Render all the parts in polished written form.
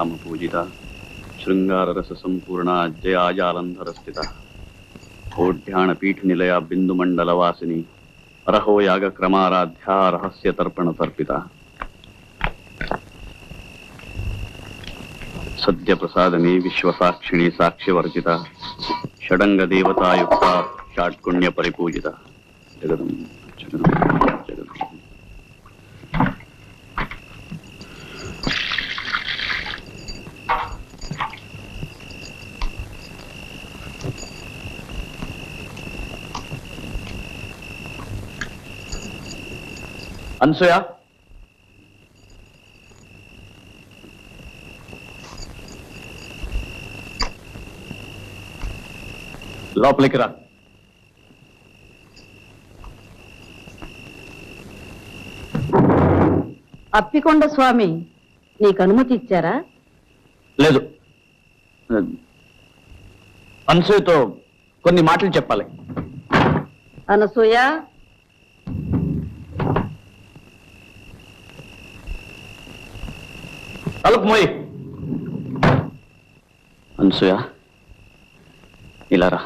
శ్రీరామ పూజిత శృంగార రస సంపూర్ణ జయాజాలంధర స్థిత కోఢ్యాణ పీఠ నిలయ బిందు మండల వాసిని అరహో యాగ క్రమారాధ్య రహస్య తర్పణ తర్పిత సద్య ప్రసాదమే విశ్వసాక్షిణి సాక్ష్యవర్జిత షడంగ దేవతాయుక్త షాట్కుణ్య పరిపూజిత జగదం జగదం జగదం. అనసూయ, లోపలికి రా. అప్పికొండ స్వామి నీకు అనుమతి ఇచ్చారా? లేదు, అనసూయతో కొన్ని మాటలు చెప్పాలి. అనసూయ, తలుపు మోయి. అనసూయ, ఇలా రా.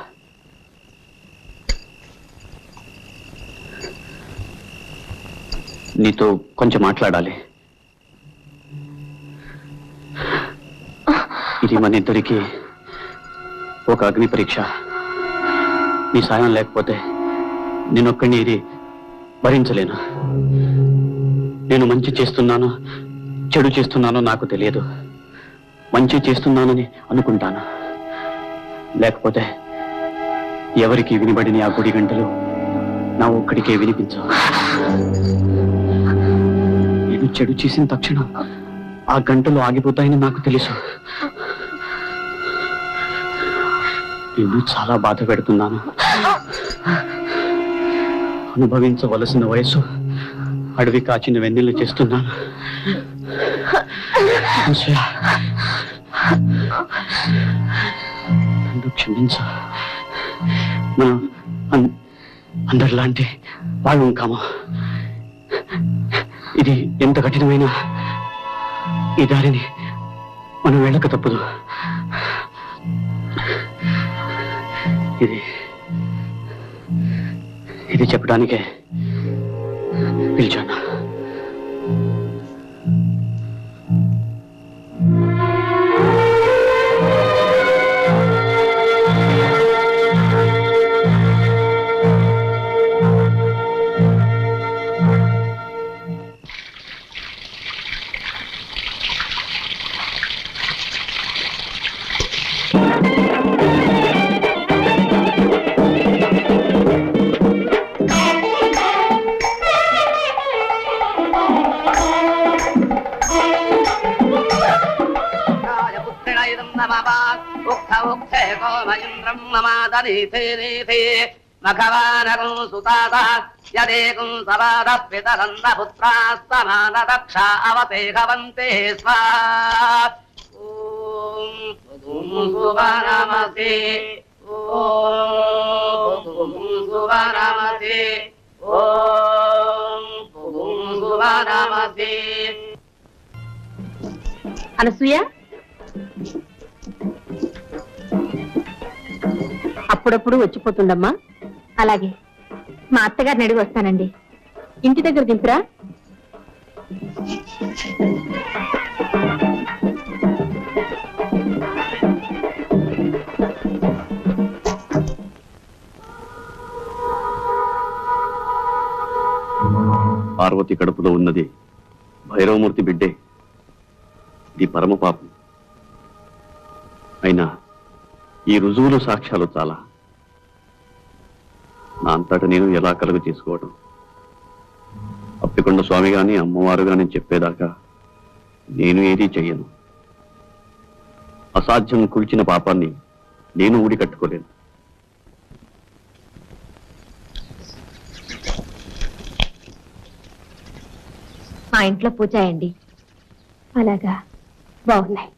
నీతో కొంచెం మాట్లాడాలి. ఇది మన ఇద్దరికి ఒక అగ్ని పరీక్ష. నీ సాయం లేకపోతే నేనొక్కడిని ఇది భరించలేను. నేను మంచి చేస్తున్నాను చెడు చేస్తున్నానో నాకు తెలియదు. మంచి చేస్తున్నానని అనుకుంటాను, లేకపోతే ఎవరికి వినబడిన ఆ గుడి గంటలు నా ఒక్కడికే వినిపించవు. నేను చెడు చేసిన తక్షణం ఆ గంటలు ఆగిపోతాయని నాకు తెలుసు. నేను చాలా బాధ పెడుతున్నాను. అనుభవించవలసిన వయసు అడవి కాచిన వెన్నెలు చేస్తున్నాను. నన్ను క్షమించు. మనం అందరిలాంటి వాళ్ళు కాము. ఇది ఎంత కఠినమైన ఈ దారిని మనం వెళ్ళక తప్పదు. ఇది చెప్పడానికే పిలిచాను. మఘవానకం సుతాత యదేకం సవాద పితరన్న పుత్రాస్తమాన దక్ష అవతేహవంతే స్వాహ. ఓం సువనమతే ఓం సువనమతే ఓం సువనమతే. అనసూయ, అప్పుడప్పుడు వచ్చిపోతుందమ్మా. అలాగే, మా అత్తగారిని అడిగి వస్తానండి. ఇంటి దగ్గర దింపురా. పార్వతి కడుపులో ఉన్నది భైరవమూర్తి బిడ్డే. ఇది పరమ పాపం. అయినా ఈ రుజువులు సాక్ష్యాలు చాలా. నా అంతటా నేను ఎలా కలుగు చేసుకోవడం? అప్పికొండ స్వామి గాని అమ్మవారు గాని చెప్పేదాకా నేను ఏదీ చెయ్యను. అసాధ్యం కుల్చిన పాపాన్ని నేను ఊడి కట్టుకోలేను. మా ఇంట్లో పూజ అయ్యండి. అలాగా, బాగున్నాయి.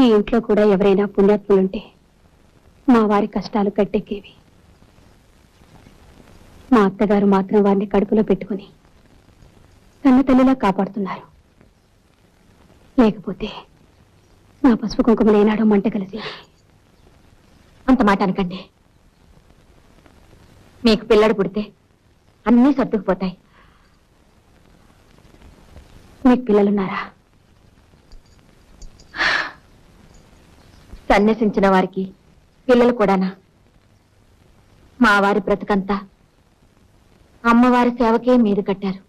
ఈ ఇంట్లో కూడా ఎవరైనా పుణ్యాత్ములుంటే మా వారి కష్టాలు గట్టెక్కేవి. మా అత్తగారు మాత్రం వారిని కడుపులో పెట్టుకుని కన్న తల్లిలా కాపాడుతున్నారు. లేకపోతే నా పసుపు కుంకుమలు ఏనాడో మంట కలిసి. అంత మాట అనకండి. మీకు పిల్లడు పుడితే అన్నీ సర్దుకుపోతాయి. మీకు పిల్లలున్నారా? సన్యసించిన వారికి పిల్లలు కూడానా? మా వారి బ్రతుకంతా అమ్మవారి సేవకే మీద కట్టారు.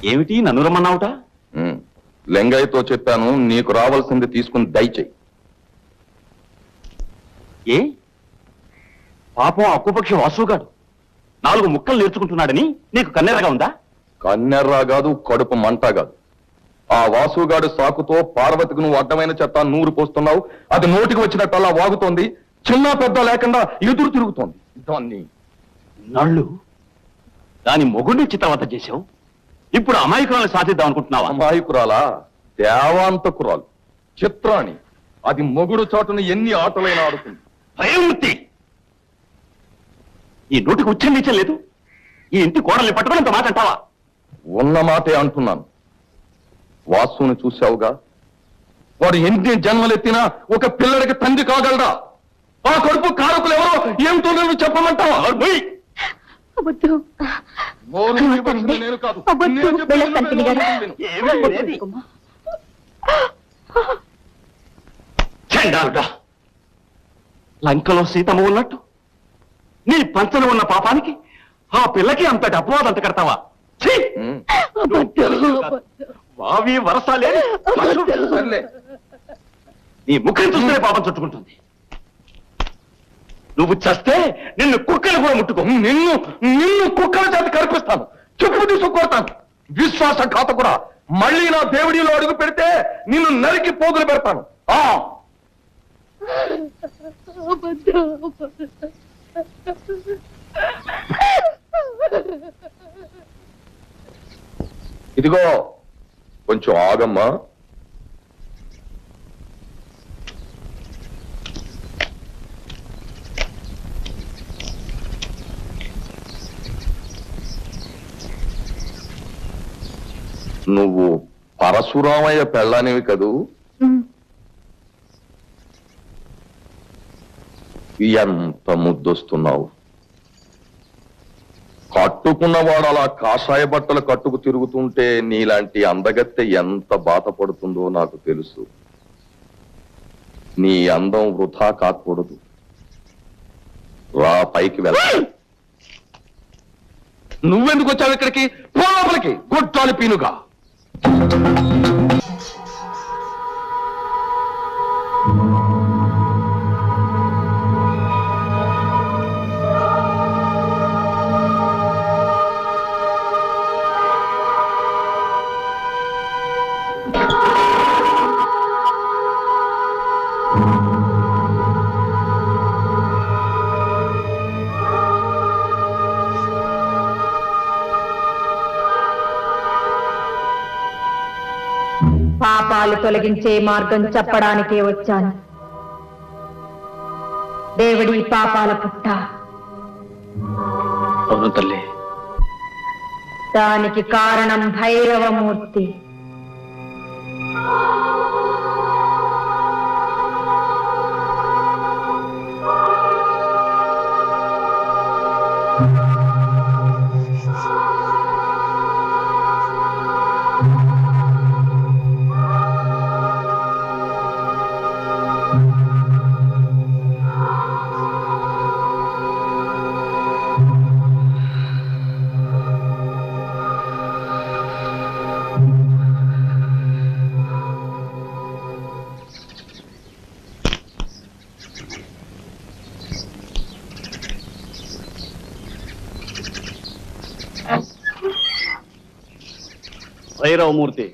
ఏమిటి నన్ను రమ్మన్నావుట? లెంగయ్యతో చెప్పాను, నీకు రావాల్సింది తీసుకుని దయచేయి. ఏ పాపం అక్కుపక్షి వాసుగాడు 4 ముక్కలు నేర్చుకుంటున్నాడని నీకు కన్నెరగా ఉందా? కన్నెర్రా కాదు, కడుపు మంట కాదు. ఆ వాసుగాడు సాకుతో పార్వతికి నువ్వు అడ్డమైన చెత్త నూరు పోస్తున్నావు. అది నోటికి వచ్చినట్టల్లా వాగుతోంది. చిన్న పెద్ద లేకుండా ఎదురు తిరుగుతోంది. దాన్ని నళ్ళు దాని మొగుడిని చిత్రవత చేశావు. ఇప్పుడు అమాయకురాలను సాధిద్దాం అనుకుంటున్నావా? అమాయకురాలా? దేవాంతకురాలు, చిత్రాణి. అది మొగుడు చాటును ఎన్ని ఆటలైనా ఆడుతుంది. భయమూర్తి, ఈ నోటికి ఉచ్చం లేదు. ఈ ఇంటి కోడల్ని పట్టుకుని ఇంత మాట అంటావా? ఉన్న మాటే అంటున్నాను. వాసుని చూశావుగా, వాడు ఎన్ని జన్మలెత్తినా ఒక పిల్లడికి తండ్రి కాగలరా? ఆ కడుపు కారకులు ఎవరో ఏమిటో నువ్వు చెప్పమంటావా? వద్దు. నోరు ఇవ్వాల్సింది నేను కాదు. నేను చెప్పేది వెళ్ళొస్తాను, పిన్ని గారు. విను. చండాలుడా, లంకలో సీతమ్మ ఉన్నట్టు నీ పంచన ఉన్న పాపానికి ఆ పిల్లకి అంతటి అపవాదం అంత కడతావా? ఛీ! ఉమ్, వావి వరసాలే సర్లే. నీ ముఖం చూస్తేనే పాపం చుట్టుకుంటుంది. నువ్వు చస్తే నిన్ను కుక్కలు కూడా ముట్టుకో. నిన్ను నిన్ను కుక్కల చేత కనిపిస్తాను, చెప్పు తీసుకొడతాను. విశ్వాసఘాత కూడా మళ్ళీ నా దేవుడిలో అడుగు పెడితే నిన్ను నరికి పోగులు పెడతాను. ఇదిగో కొంచెం ఆగమ్మా. నువ్వు పరశురామయ్య పెళ్ళానివి కదూ? ఎంత ముద్దొస్తున్నావు. కట్టుకున్నవాడు అలా కాషాయ బట్టలు కట్టుకు తిరుగుతుంటే నీలాంటి అందగత్తె ఎంత బాధపడుతుందో నాకు తెలుసు. నీ అందం వృధా కాకూడదు. రా, పైకి వెళ్తా. నువ్వెందుకు వచ్చావు ఇక్కడికి? పో లోపలికి, గొడ్డాలి పీనుగా. పాపాలు తొలగించే మార్గం చెప్పడానికే వచ్చాను. దేవుడి పాపాల పుట్ట. అవును తల్లి. దానికి కారణం భైరవమూర్తి. భైరవమూర్తి,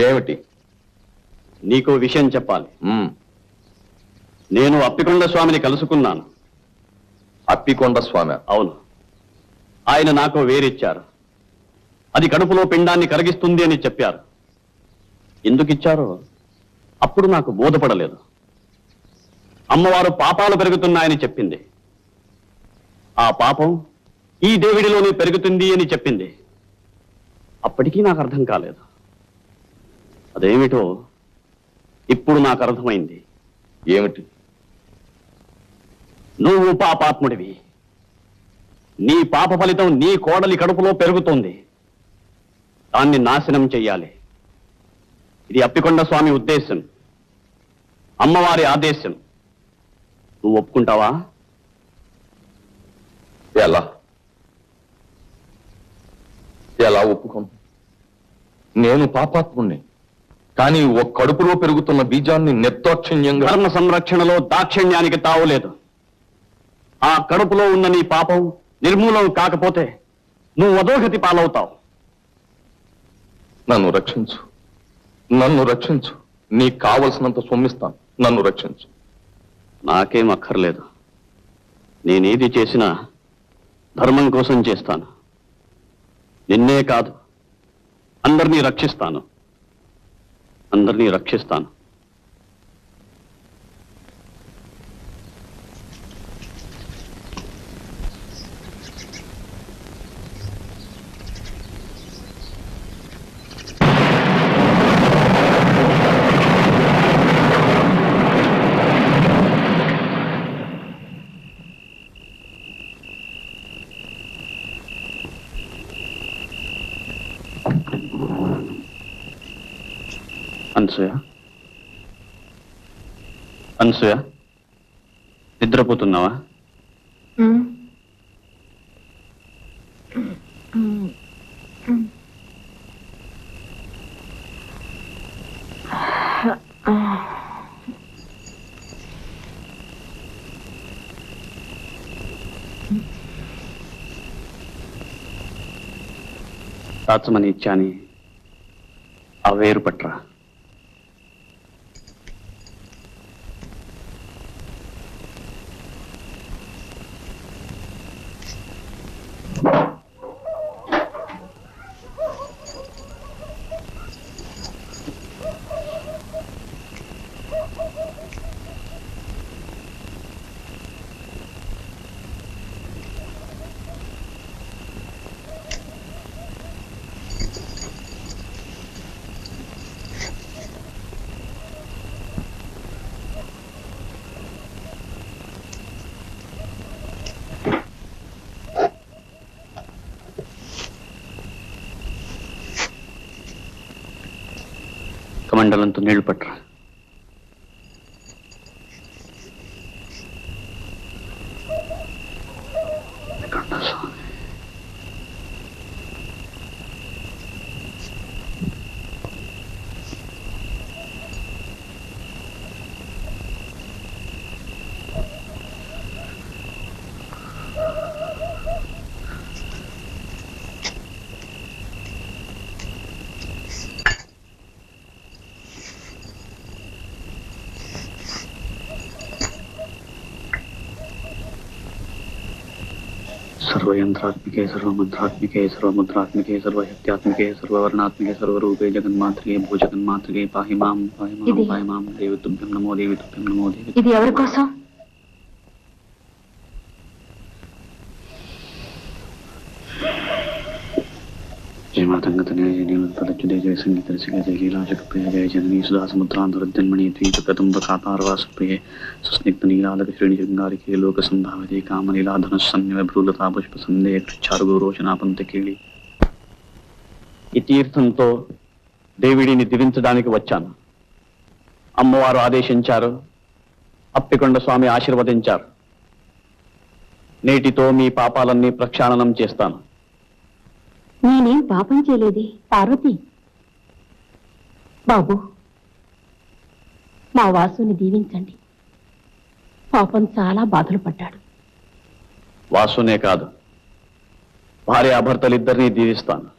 ఏమిటి? నీకు విషయం చెప్పాలి. మ్మ్. నేను అప్పికొండ స్వామిని కలుసుకున్నాను. అప్పికొండ స్వామి? అవును, ఆయన నాకు వేరిచ్చారు. అది కడుపులో పిండాన్ని కరిగిస్తుంది అని చెప్పారు. ఎందుకు ఇచ్చారో అప్పుడు నాకు బోధపడలేదు. అమ్మవారు పాపాలు పెరుగుతున్నాయని చెప్పింది. ఆ పాపం ఈ దేవుడిలోనే పెరుగుతుంది అని చెప్పింది. అప్పటికీ నాకు అర్థం కాలేదు. అదేమిటో ఇప్పుడు నాకు అర్థమైంది. ఏమిటి? నువ్వు పాపాత్ముడివి. నీ పాప ఫలితం నీ కోడలి కడుపులో పెరుగుతోంది. దాన్ని నాశనం చెయ్యాలి. ఇది అప్పికొండ స్వామి ఉద్దేశం, అమ్మవారి ఆదేశం. నువ్వు ఒప్పుకుంటావా? ఎలా ఎలా ఒప్పుకోను? నేను పాపాత్ముణ్ణి, కానీ ఒక కడుపులో పెరుగుతున్న బీజాన్ని నిర్దాక్షిణ్యంగా... ధర్మ సంరక్షణలో దాక్షిణ్యానికి తావులేదు. ఆ కడుపులో ఉన్న నీ పాపం నిర్మూలం కాకపోతే నువ్వు అధోగతి పాలవుతావు. నన్ను రక్షించు, నన్ను రక్షించు. నీకు కావలసినంత సొమ్మిస్తాను, నన్ను రక్షించు. నాకేం అక్కర్లేదు. నేనేది చేసినా ధర్మం కోసం చేస్తాను. నిన్నే కాదు, అందరినీ రక్షిస్తాను, అందరినీ రక్షిస్తాను. అనసూయ, అనసూయ, నిద్రపోతున్నావా? దాచమని ఇచ్చాని ఆ వేరు పట్రా. కమండలంతో నీళ్లు పట్టరా. सर्वयंत्रात्मिके सर्वमंत्रात्मिके सर्वमुद्रात्मिके सर्वशक्त्यात्मिके सर्ववर्णात्मिके सर्वरूपे जगन्मात्रिके भूजगन्मात्रिके पाहि मां देवी तुभ्यं नमो देवी तुभ्यं नमो देवी. ఇది ఎవరి కోసం? जय मातंगतनय जय नीलतलच्युते जय संगीत रसिके जय लीलाशक्तिप्रिय जय जननी सुधा समुद्रान्तरजन्मणि द्वीपकदम्बकातारवासप्रिये सुस्निग्ध नीलालक श्रेणी शृंगारिके लोकसंभावते कामलीला धनुस्सन्निव भ्रूलता पुष्पसन्देह चारुगोरोचनापंतकेళి. ఈ తీర్థంతో దేవిడిని దివించడానికి వచ్చాను. అమ్మవారు ఆదేశించారు, అప్పికొండ స్వామి ఆశీర్వదించారు. నేటితో మీ పాపాలన్నీ ప్రక్షాళనం చేస్తాను. నేనేం పాపం చేయలేదే పార్వతి. బాబు, మా వాసుని దీవించండి. పాపం చాలా బాధలు పడ్డాడు. వాసునే కాదు, భార్యాభర్తలిద్దరినీ దీవిస్తాను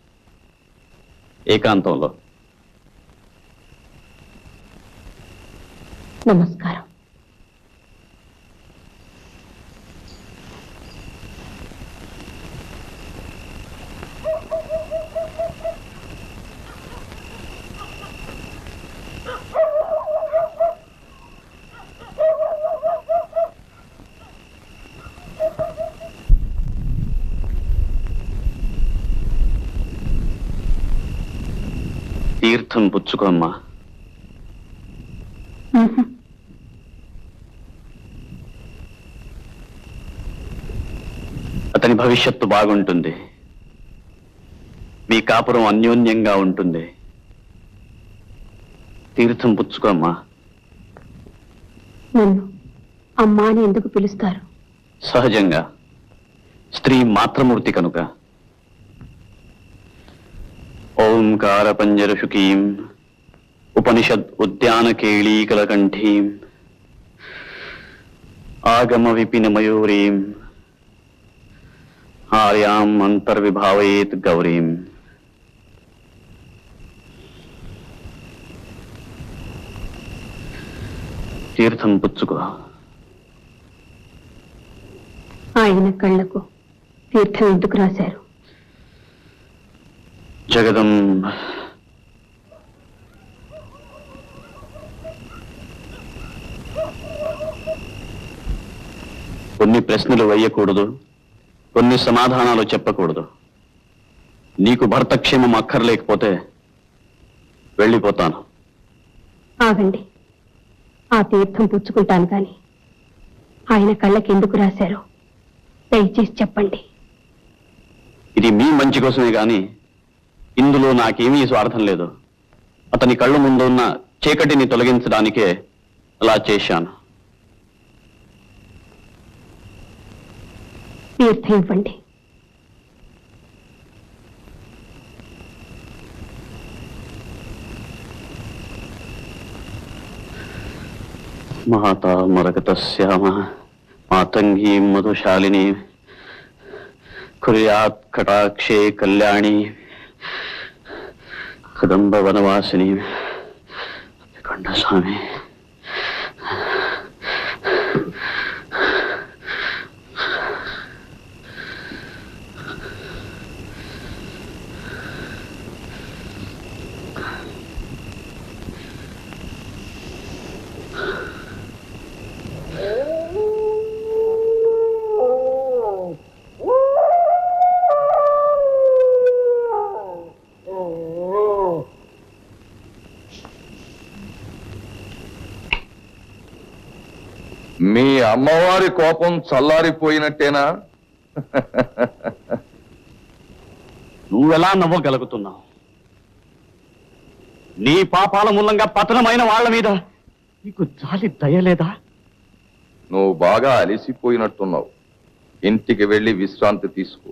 ఏకాంతంలో. నమస్కారం. తీర్థం పుచ్చుకోమ్మా. అతని భవిష్యత్తు బాగుంటుంది, మీ కాపురం అన్యోన్యంగా ఉంటుంది. తీర్థం పుచ్చుకోమ్మా. నన్ను అమ్మా అని ఎందుకు పిలుస్తారు? సహజంగా, స్త్రీ మాతృమూర్తి కనుక. ఓంకార పంజరశుకీం ఉపనిషద్ ఉద్యాన కేళీకలకంఠీం ఆగమ విపిన మయూరీం ఆర్యాం అంతర్విభావయేత్ గౌరీం. తీర్థం పుచ్చుకో. ఆయన కళ్ళకు తీర్థం ఎందుకు రాశారు? జగదంబ కొన్ని ప్రశ్నలు వేయకూడదు, కొన్ని సమాధానాలు చెప్పకూడదు. నీకు భర్త క్షేమం అక్కర్లేకపోతే వెళ్ళిపోతాను. ఆగండి, ఆ తీర్థం పుచ్చుకుంటాను కానీ ఆయన కళ్ళకి ఎందుకు రాశారో దయచేసి చెప్పండి. ఇది మీ మంచి కోసమే గాని ఇందులో నాకేమీ స్వార్థం లేదు. అతని కళ్ళు ముందు ఉన్న చీకటిని తొలగించడానికే అలా చేశాను. తీర్థం ఇవ్వండి. మాతా మరకతస్యామ మాతంగీ మధుశాలిని కుర్యాత్ కటాక్షే కళ్యాణి కదంబ వనవాసిని కొండ స్వామి. మీ అమ్మవారి కోపం చల్లారిపోయినట్టేనా? నువ్వెలా నవ్వగలుగుతున్నావు? నీ పాపాల మూలంగా పతనమైన వాళ్ళ మీద నీకు జాలి దయలేదా? నువ్వు బాగా అలిసిపోయినట్టున్నావు. ఇంటికి వెళ్ళి విశ్రాంతి తీసుకో.